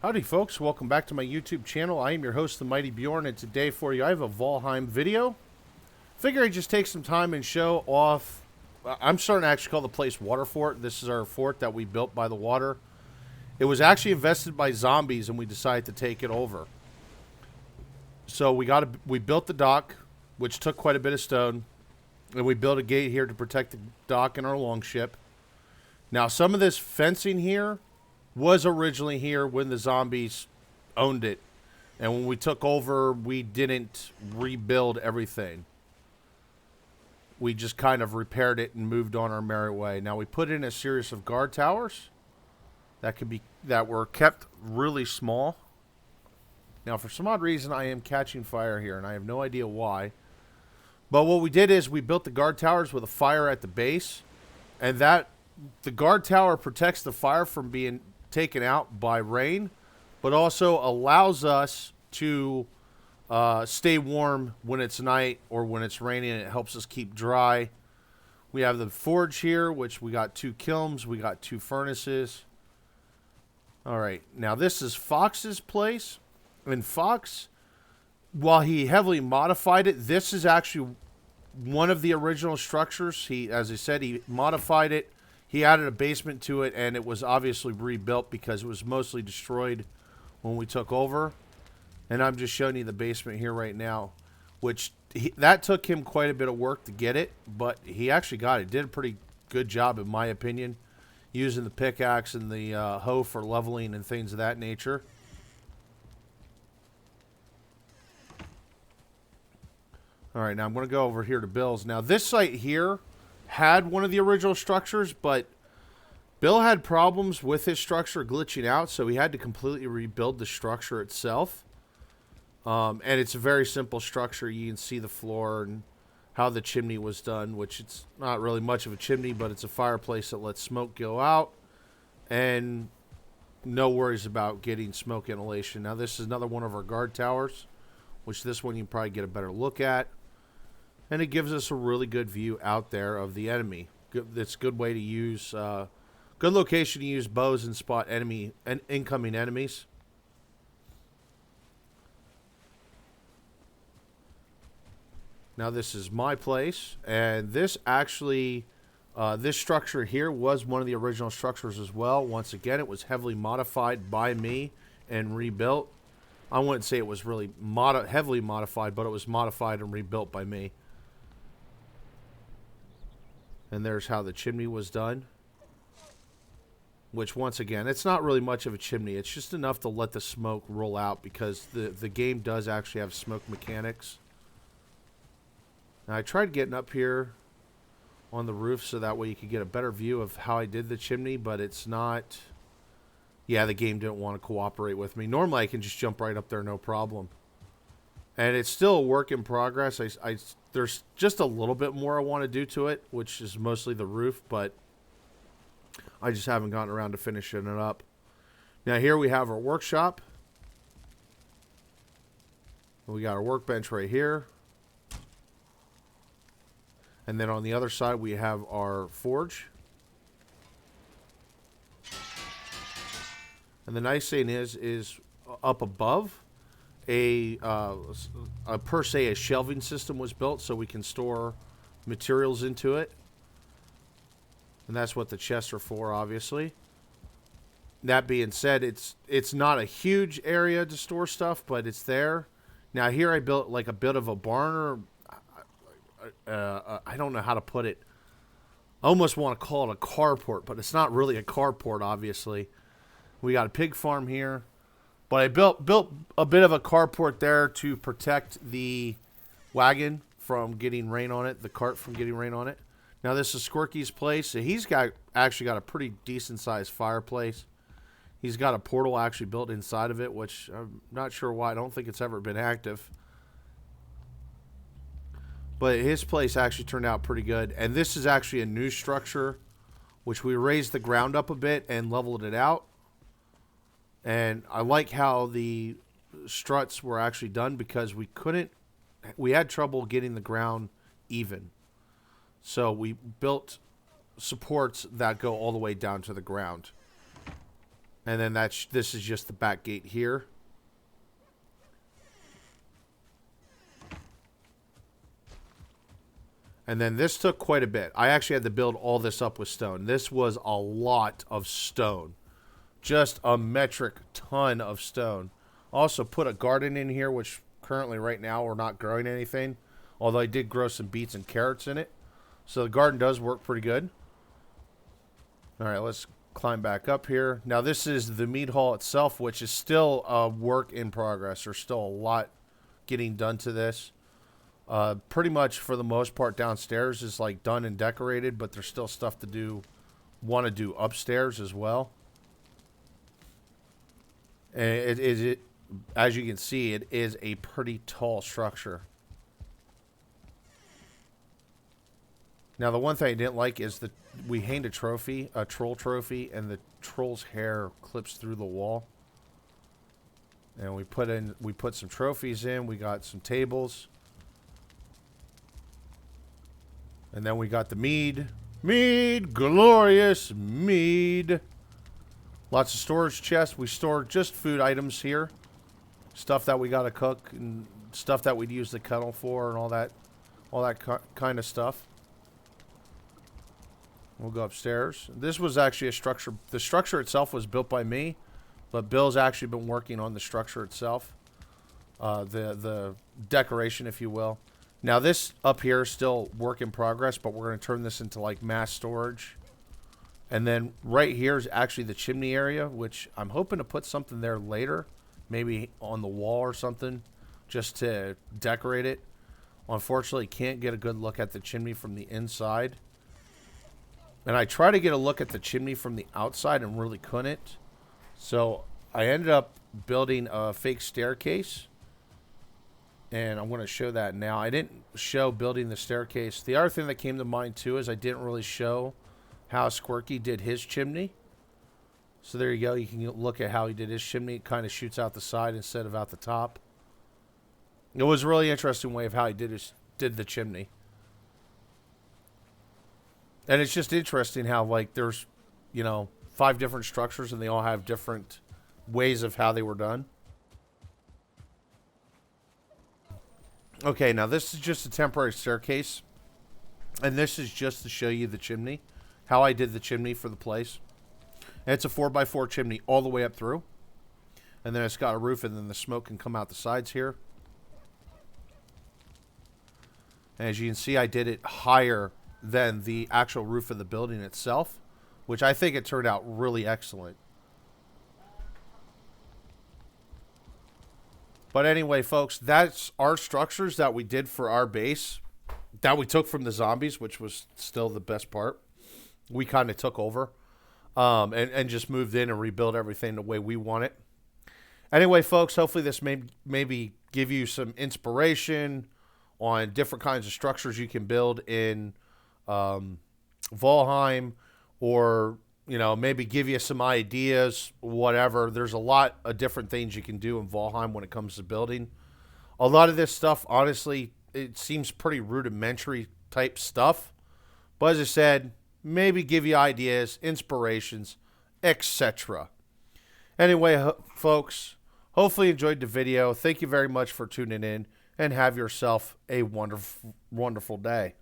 Howdy folks, welcome back to my YouTube channel. I am your host, the Mighty Bjorn, and today for you I have a Valheim video. Figure I'd just take some time and show off. I'm starting to actually call the place Waterfort. This is our fort that we built by the water. It was actually infested by zombies and we decided to take it over. So we built the dock, which took quite a bit of stone, and we built a gate here to protect the dock and our longship. Now some of this fencing here was originally here when the zombies owned it. And when we took over, we didn't rebuild everything. We just kind of repaired it and moved on our merry way. Now we put in a series of guard towers that were kept really small. Now for some odd reason I am catching fire here and I have no idea why. But what we did is we built the guard towers with a fire at the base, and the guard tower protects the fire from being taken out by rain, but also allows us to stay warm when it's night or when it's raining, and it helps us keep dry. We have the forge here, which we got 2 kilns, we got 2 furnaces. Alright, now this is Fox's place, and Fox, while he heavily modified it, this is actually one of the original structures. As I said, he modified it. He added a basement to it, and it was obviously rebuilt because it was mostly destroyed when we took over. And I'm just showing you the basement here right now, which that took him quite a bit of work to get it, but he actually got it. Did a pretty good job, in my opinion, using the pickaxe and the hoe for leveling and things of that nature. All right, now I'm going to go over here to Bill's. Now, this site here had one of the original structures, but Bill had problems with his structure glitching out, so he had to completely rebuild the structure itself. And it's a very simple structure. You can see the floor and how the chimney was done, which it's not really much of a chimney, but it's a fireplace that lets smoke go out, and no worries about getting smoke inhalation. Now, this is another one of our guard towers, which this one you can probably get a better look at. And it gives us a really good view out there of the enemy. It's a good way to use, good location to use bows and spot incoming enemies. Now this is my place, and this actually, this structure here was one of the original structures as well. Once again, it was heavily modified by me and rebuilt. I wouldn't say it was really heavily modified, but it was modified and rebuilt by me. And there's how the chimney was done. Which, once again, it's not really much of a chimney. It's just enough to let the smoke roll out, because the game does actually have smoke mechanics. Now, I tried getting up here on the roof so that way you could get a better view of how I did the chimney, but it's not... Yeah, the game didn't want to cooperate with me. Normally, I can just jump right up there, no problem. And it's still a work in progress. There's just a little bit more I want to do to it, which is mostly the roof, but I just haven't gotten around to finishing it up. Now here we have our workshop. We got our workbench right here. And then on the other side we have our forge. And the nice thing is up above, per se a shelving system was built so we can store materials into it. And that's what the chests are for, obviously. That being said, it's not a huge area to store stuff, but it's there. Now here I built like a bit of a barn, or I don't know how to put it. I almost want to call it a carport, but it's not really a carport, obviously. We got a pig farm here. But I built a bit of a carport there to protect the wagon from getting rain on it, the cart from getting rain on it. Now this is Squirky's place. So he's actually got a pretty decent sized fireplace. He's got a portal actually built inside of it, which I'm not sure why. I don't think it's ever been active. But his place actually turned out pretty good. And this is actually a new structure, which we raised the ground up a bit and leveled it out. And I like how the struts were actually done, because we had trouble getting the ground even. So we built supports that go all the way down to the ground. And then this is just the back gate here. And then this took quite a bit. I actually had to build all this up with stone. This was a lot of stone. Just a metric ton of stone. Also put a garden in here, which currently right now we're not growing anything. Although I did grow some beets and carrots in it. So the garden does work pretty good. Alright, let's climb back up here. Now this is the mead hall itself, which is still a work in progress. There's still a lot getting done to this. Pretty much for the most part downstairs is like done and decorated, but there's still stuff to do, want to do upstairs as well. And as you can see, it is a pretty tall structure. Now the one thing I didn't like is that we hanged a troll trophy, and the troll's hair clips through the wall. And we put some trophies in. We got some tables. And then we got the mead. Mead! Glorious mead! Lots of storage chests. We store just food items here. Stuff that we gotta cook, and stuff that we'd use the kettle for, and all that kind of stuff. We'll go upstairs. This was actually a structure. The structure itself was built by me, but Bill's actually been working on the structure itself. The decoration, if you will. Now this up here is still work in progress, but we're going to turn this into like mass storage. And then right here is actually the chimney area, which I'm hoping to put something there later. Maybe on the wall or something, just to decorate it. Unfortunately, can't get a good look at the chimney from the inside. And I tried to get a look at the chimney from the outside and really couldn't. So I ended up building a fake staircase. And I'm going to show that now. I didn't show building the staircase. The other thing that came to mind too is I didn't really show how Squirky did his chimney. So there you go. You can look at how he did his chimney. It kind of shoots out the side instead of out the top. It was a really interesting way of how he did the chimney. And it's just interesting how, like, there's, 5 different structures and they all have different ways of how they were done. Okay, now this is just a temporary staircase. And this is just to show you the chimney. How I did the chimney for the place. And it's a 4x4 chimney all the way up through. And then it's got a roof, and then the smoke can come out the sides here. And as you can see, I did it higher than the actual roof of the building itself, which I think it turned out really excellent. But anyway, folks, that's our structures that we did for our base that we took from the zombies, which was still the best part. We kind of took over and just moved in and rebuilt everything the way we want it. Anyway, folks, hopefully this may maybe give you some inspiration on different kinds of structures you can build in Valheim, or maybe give you some ideas, whatever. There's a lot of different things you can do in Valheim when it comes to building. A lot of this stuff, honestly, it seems pretty rudimentary type stuff, but as I said, maybe give you ideas, inspirations, etc. Anyway, folks, hopefully you enjoyed the video. Thank you very much for tuning in, and have yourself a wonderful day.